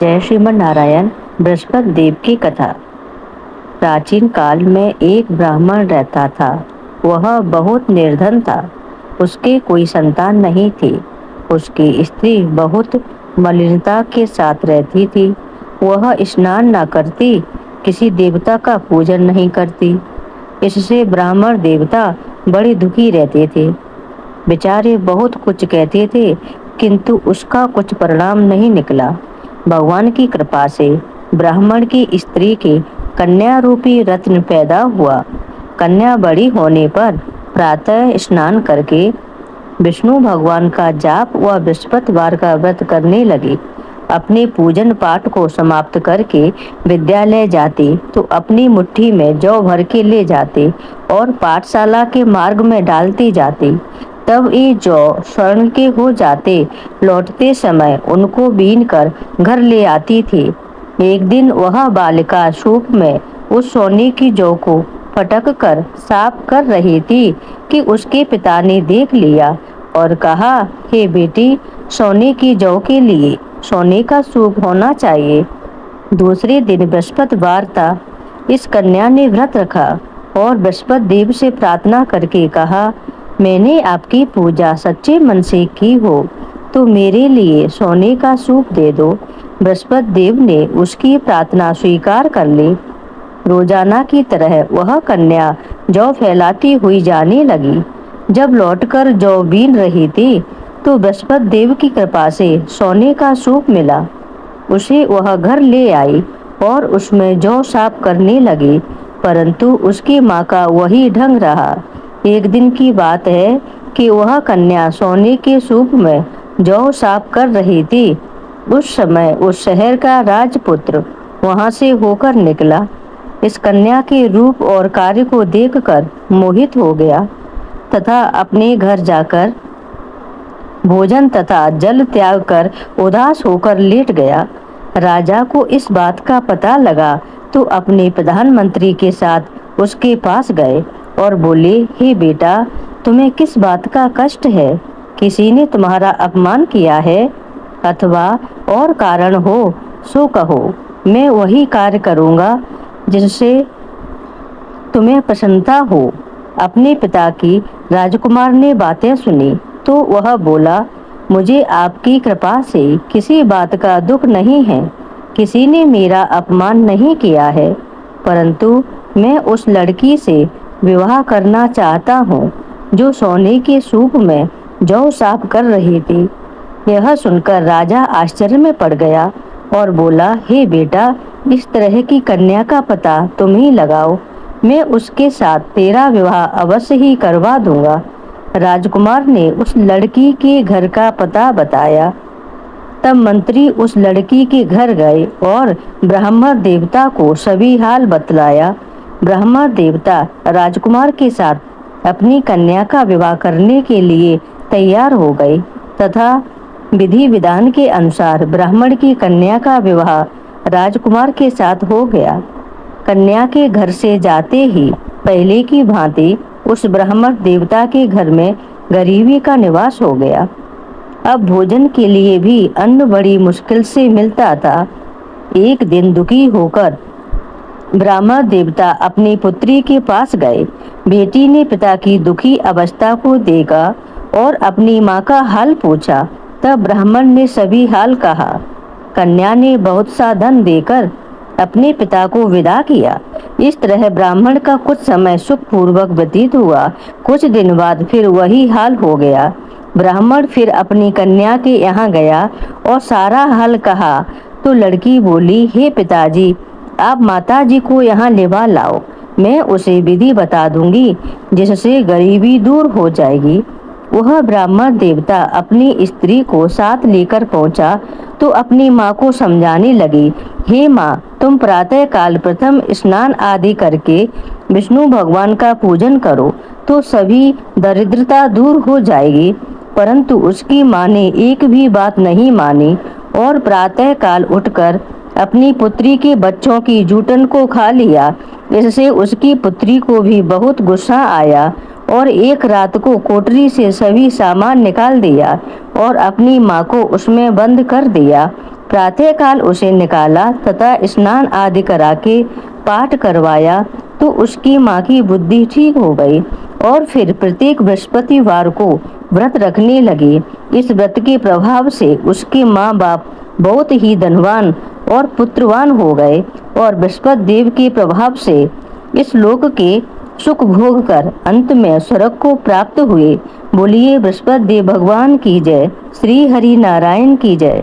जय श्रीमन नारायण। बृहस्पति देव की कथा। प्राचीन काल में एक ब्राह्मण रहता था। वह बहुत निर्धन था। उसके कोई संतान नहीं थी। उसकी स्त्री बहुत मलिनता के साथ रहती थी। वह स्नान न करती, किसी देवता का पूजन नहीं करती। इससे ब्राह्मण देवता बड़े दुखी रहते थे। बेचारे बहुत कुछ कहते थे, किंतु उसका कुछ परिणाम नहीं निकला। भगवान की कृपा से ब्राह्मण की स्त्री के कन्या रूपी रत्न पैदा हुआ। कन्या बड़ी होने पर प्रातः स्नान करके विष्णु भगवान का जाप व बृहस्पतिवार का व्रत करने लगी। अपने पूजन पाठ को समाप्त करके विद्यालय जाते तो अपनी मुट्ठी में जौ भर के ले जाते और पाठशाला के मार्ग में डालते जाते। तब ये जौ स्वर्ण के हो जाते। लौटते समय उनको बीन कर घर ले आती थी। एक दिन वह बालिका सूप में उस सोने की जौ को फटक कर साफ कर रही थी कि उसके पिता ने देख लिया और कहा, हे बेटी, सोने की जौ के लिए सोने का सूप होना चाहिए। दूसरे दिन बृहस्पतिवार था। इस कन्या ने व्रत रखा और बृहस्पति देव से प्रार्थना करके कहा, मैंने आपकी पूजा सच्चे मन से की हो तो मेरे लिए सोने का सूप दे दो। बृहस्पति देव ने उसकी प्रार्थना स्वीकार कर ली। रोजाना की तरह वह कन्या जौ फैलाती हुई जाने लगी। जब लौटकर जौ बीन रही थी तो बृहस्पति देव की कृपा से सोने का सूप मिला। उसे वह घर ले आई और उसमें जौ साफ करने लगी, परंतु उसकी माँ का वही ढंग रहा। एक दिन की बात है कि वह कन्या सोने के सूप में जौ साफ कर रही थी। उस समय उस शहर का राजपुत्र वहां से होकर निकला। इस कन्या के रूप और कार्य को देखकर मोहित हो गया तथा अपने घर जाकर भोजन तथा जल त्याग कर उदास होकर लेट गया। राजा को इस बात का पता लगा तो अपने प्रधानमंत्री के साथ उसके पास गए और बोले, हे बेटा, तुम्हें किस बात का कष्ट है? किसी ने तुम्हारा अपमान किया है अथवा और कारण हो सो कहो। मैं वही कार्य करूँगा जिससे तुम्हें प्रसन्नता हो। अपने पिता की राजकुमार ने बातें सुनी तो वह बोला, मुझे आपकी कृपा से किसी बात का दुख नहीं है। किसी ने मेरा अपमान नहीं किया है, परंतु मैं उस लड़की से विवाह करना चाहता हूँ जो सोने के सूप में जौ साफ कर रही थी। यह सुनकर राजा आश्चर्य में पड़ गया और बोला, हे बेटा, इस तरह की कन्या का पता तुम ही लगाओ। मैं उसके साथ तेरा विवाह अवश्य ही करवा दूंगा। राजकुमार ने उस लड़की के घर का पता बताया। तब मंत्री उस लड़की के घर गए और ब्राह्मण देवता को सभी हाल बतलाया। ब्राह्मण देवता राजकुमार के साथ अपनी कन्या का विवाह करने के लिए तैयार हो गए तथा विधि विधान के अनुसार ब्राह्मण की कन्या का विवाह राजकुमार के साथ हो गया। कन्या के घर से जाते ही पहले की भांति उस ब्राह्मण देवता के घर में गरीबी का निवास हो गया। अब भोजन के लिए भी अन्न बड़ी मुश्किल से मिलता था। एक दिन दुखी होकर ब्राह्मण देवता अपनी पुत्री के पास गए। बेटी ने पिता की दुखी अवस्था को देखा और अपनी माँ का हाल पूछा। तब ब्राह्मण ने सभी हाल कहा। कन्या ने बहुत सा धन देकर अपने पिता को विदा किया। इस तरह ब्राह्मण का कुछ समय सुखपूर्वक व्यतीत हुआ। कुछ दिन बाद फिर वही हाल हो गया। ब्राह्मण फिर अपनी कन्या के यहाँ गया और सारा हाल कहा तो लड़की बोली, हे पिताजी, आप माताजी को यहाँ लेवा लाओ। मैं उसे विधि बता दूंगी जिससे गरीबी दूर हो जाएगी। वह ब्राह्मण देवता अपनी स्त्री को साथ लेकर पहुंचा तो अपनी माँ को समझाने लगी, हे माँ, तुम प्रातः काल प्रथम स्नान आदि करके विष्णु भगवान का पूजन करो तो सभी दरिद्रता दूर हो जाएगी। परंतु उसकी माँ ने एक भी बात नहीं मानी और प्रातः काल उठकर अपनी पुत्री के बच्चों की जूठन को खा लिया। इससे उसकी पुत्री को भी बहुत गुस्सा आया और एक रात को कोठरी से सभी सामान निकाल दिया और अपनी माँ को उसमें बंद कर दिया। प्रातःकाल उसे निकाला तथा स्नान आदि करा के पाठ करवाया तो उसकी माँ की बुद्धि ठीक हो गई और फिर प्रत्येक बृहस्पतिवार को व्रत रखने लगी। इस व्रत के प्रभाव से उसके माँ बाप बहुत ही धनवान और पुत्रवान हो गए और बृहस्पति देव के प्रभाव से इस लोक के सुख भोग कर अंत में स्वर्ग को प्राप्त हुए। बोलिए बृहस्पति देव भगवान की जय। श्री हरि नारायण की जय।